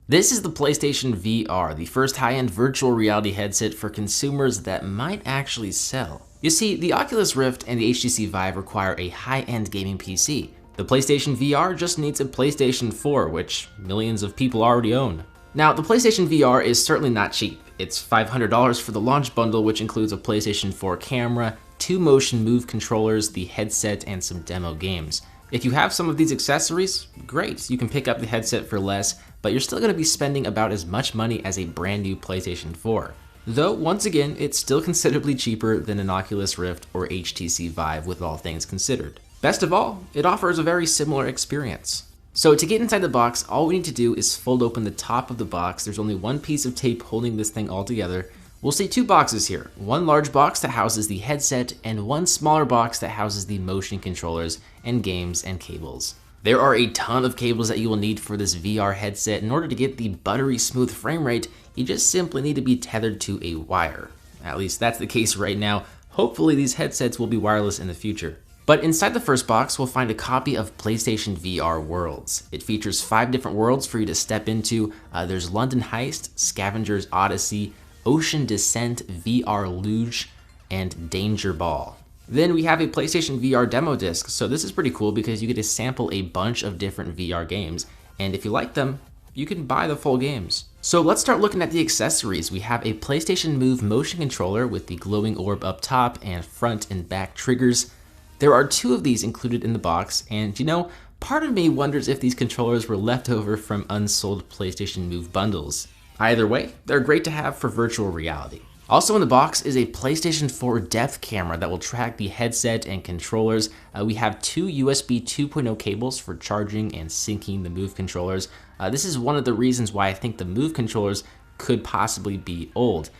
This is the PlayStation VR, the first high-end virtual reality headset for consumers that might actually sell. You see, the Oculus Rift and the HTC Vive require a high-end gaming PC. The PlayStation VR just needs a PlayStation 4, which millions of people already own. Now, the PlayStation VR is certainly not cheap. It's $500 for the launch bundle, which includes a PlayStation 4 camera, 2 motion move controllers, the headset, and some demo games. If you have some of these accessories, great, you can pick up the headset for less, but you're still going to be spending about as much money as a brand new PlayStation 4. Though, once again, it's still considerably cheaper than an Oculus Rift or HTC Vive with all things considered. Best of all, it offers a very similar experience. So to get inside the box, all we need to do is fold open the top of the box. There's only one piece of tape holding this thing all together. We'll see 2 boxes here, one large box that houses the headset and one smaller box that houses the motion controllers and games and cables. There are a ton of cables that you will need for this VR headset. In order to get the buttery smooth frame rate, you just simply need to be tethered to a wire. At least that's the case right now. Hopefully these headsets will be wireless in the future. But inside the first box, we'll find a copy of PlayStation VR Worlds. It features 5 different worlds for you to step into. There's London Heist, Scavenger's Odyssey, Ocean Descent, VR Luge, and Danger Ball. Then we have a PlayStation VR demo disc, so this is pretty cool because you get to sample a bunch of different VR games, and if you like them, you can buy the full games. So let's start looking at the accessories. We have a PlayStation Move motion controller with the glowing orb up top and front and back triggers. There are 2 of these included in the box, and you know, part of me wonders if these controllers were left over from unsold PlayStation Move bundles. Either way, they're great to have for virtual reality. Also in the box is a PlayStation 4 depth camera that will track the headset and controllers. We have 2 USB 2.0 cables for charging and syncing the Move controllers. This is one of the reasons why I think the Move controllers could possibly be old,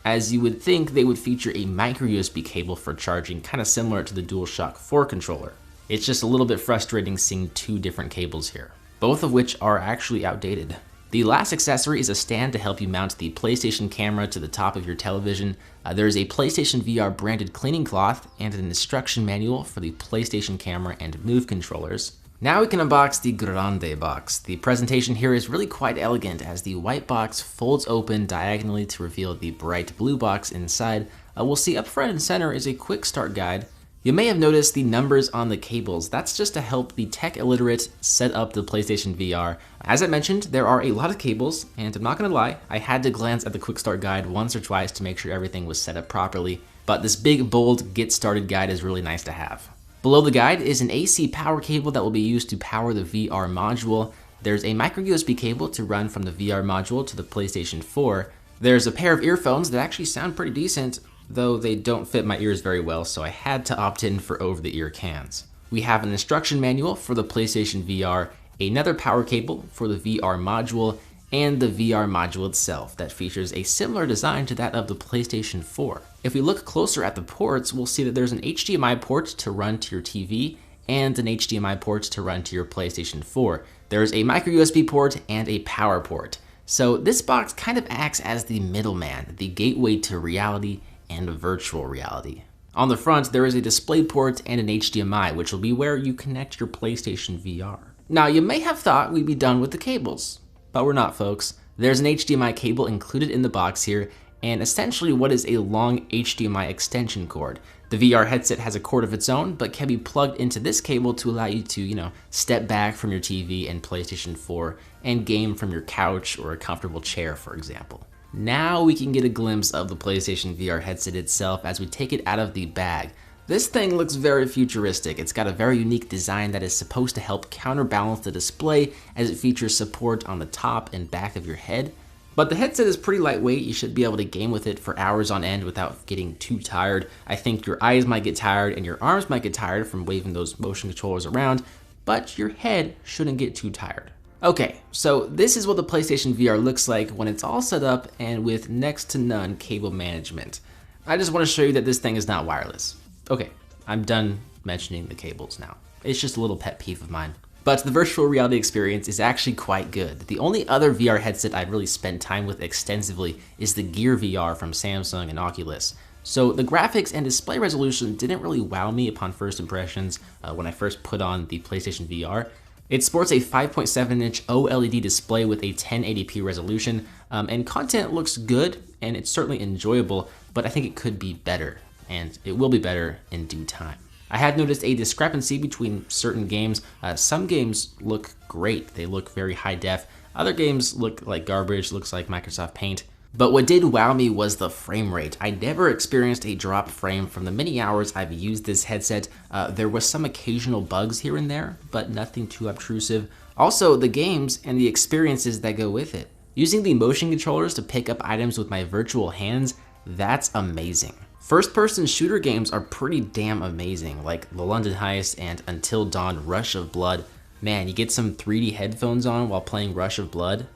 as you would think they would feature a micro USB cable for charging, kind of similar to the DualShock 4 controller. It's just a little bit frustrating seeing 2 different cables here, both of which are actually outdated. The last accessory is a stand to help you mount the PlayStation camera to the top of your television. There is a PlayStation VR branded cleaning cloth and an instruction manual for the PlayStation camera and Move controllers. Now we can unbox the Grande box. The presentation here is really quite elegant as the white box folds open diagonally to reveal the bright blue box inside. We'll see up front and center is a quick start guide. You may have noticed the numbers on the cables. That's just to help the tech illiterate set up the PlayStation VR. As I mentioned, there are a lot of cables, and I'm not gonna lie, I had to glance at the quick start guide once or twice to make sure everything was set up properly, but this big, bold get started guide is really nice to have. Below the guide is an AC power cable that will be used to power the VR module. There's a micro USB cable to run from the VR module to the PlayStation 4. There's a pair of earphones that actually sound pretty decent, though they don't fit my ears very well, so I had to opt in for over-the-ear cans. We have an instruction manual for the PlayStation VR, another power cable for the VR module, and the VR module itself that features a similar design to that of the PlayStation 4. If we look closer at the ports, we'll see that there's an HDMI port to run to your TV and an HDMI port to run to your PlayStation 4. There's a micro USB port and a power port. So this box kind of acts as the middleman, the gateway to reality and virtual reality. On the front, there is a display port and an HDMI, which will be where you connect your PlayStation VR. Now, you may have thought we'd be done with the cables, but we're not, folks. There's an HDMI cable included in the box here, and essentially what is a long HDMI extension cord. The VR headset has a cord of its own, but can be plugged into this cable to allow you to, step back from your TV and PlayStation 4 and game from your couch or a comfortable chair, for example. Now we can get a glimpse of the PlayStation VR headset itself as we take it out of the bag. This thing looks very futuristic. It's got a very unique design that is supposed to help counterbalance the display as it features support on the top and back of your head. But the headset is pretty lightweight. You should be able to game with it for hours on end without getting too tired. I think your eyes might get tired and your arms might get tired from waving those motion controllers around, but your head shouldn't get too tired. Okay, so this is what the PlayStation VR looks like when it's all set up and with next to none cable management. I just want to show you that this thing is not wireless. Okay, I'm done mentioning the cables now. It's just a little pet peeve of mine. But the virtual reality experience is actually quite good. The only other VR headset I've really spent time with extensively is the Gear VR from Samsung and Oculus. So the graphics and display resolution didn't really wow me upon first impressions when I first put on the PlayStation VR, It sports a 5.7-inch OLED display with a 1080p resolution, and content looks good, and it's certainly enjoyable, but I think it could be better, and it will be better in due time. I have noticed a discrepancy between certain games. Some games look great, they look very high def. Other games look like garbage, looks like Microsoft Paint. But what did wow me was the frame rate. I never experienced a drop frame from the many hours I've used this headset. There was some occasional bugs here and there, but nothing too obtrusive. Also, the games and the experiences that go with it. Using the motion controllers to pick up items with my virtual hands, that's amazing. First-person shooter games are pretty damn amazing, like The London Heist and Until Dawn Rush of Blood. Man, you get some 3D headphones on while playing Rush of Blood.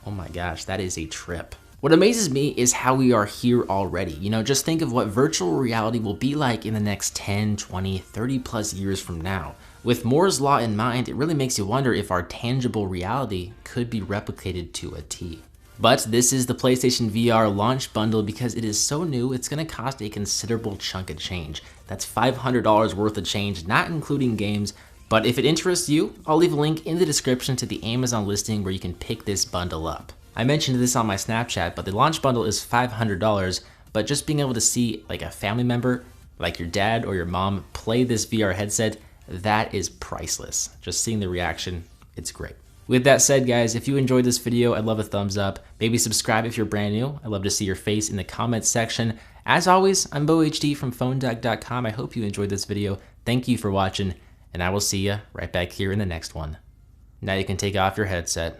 Oh my gosh, that is a trip. What amazes me is how we are here already. You know, just think of what virtual reality will be like in the next 10, 20, 30 plus years from now. With Moore's Law in mind, it really makes you wonder if our tangible reality could be replicated to a T. But this is the PlayStation VR launch bundle because it is so new, it's gonna cost a considerable chunk of change. That's $500 worth of change, not including games. But if it interests you, I'll leave a link in the description to the Amazon listing where you can pick this bundle up. I mentioned this on my Snapchat, but the launch bundle is $500, but just being able to see like a family member, like your dad or your mom, play this VR headset, that is priceless. Just seeing the reaction, it's great. With that said, guys, if you enjoyed this video, I'd love a thumbs up. Maybe subscribe if you're brand new. I'd love to see your face in the comments section. As always, I'm BoHD from PhoneDoc.com. I hope you enjoyed this video. Thank you for watching, and I will see you right back here in the next one. Now you can take off your headset.